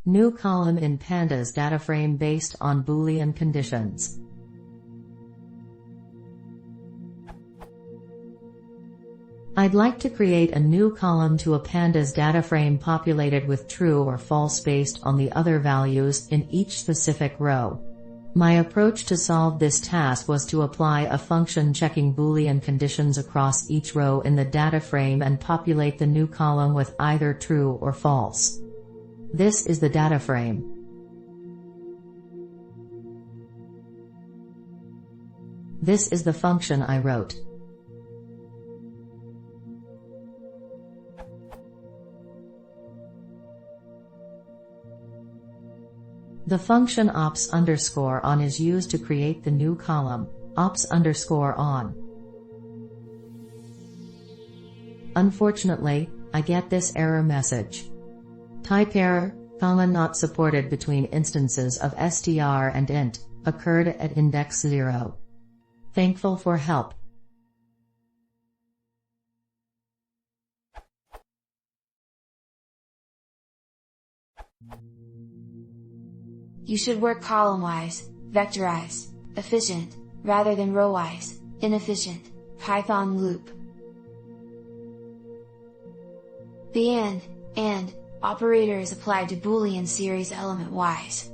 New column in Pandas data frame based on boolean conditions. I'd like to create a new column to a Pandas data frame populated with true or false based on the other values in each specific row. My approach to solve this task was to apply a function checking boolean conditions across each row in the data frame and populate the new column with either true or false. This is the data frame. This is the function I wrote. The function ops_on is used to create the new column, ops_on. Unfortunately, I get this error message. Type error, not supported between instances of str and int, occurred at index 0. Thankful for help. You should work column-wise, vectorized, efficient, rather than row-wise, inefficient, Python loop. The and operator is applied to Boolean series element-wise.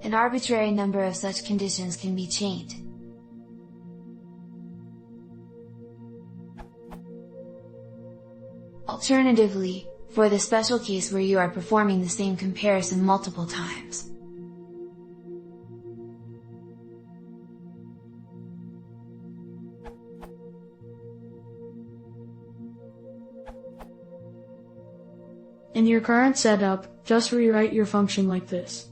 An arbitrary number of such conditions can be chained. Alternatively, for the special case where you are performing the same comparison multiple times, in your current setup, just rewrite your function like this.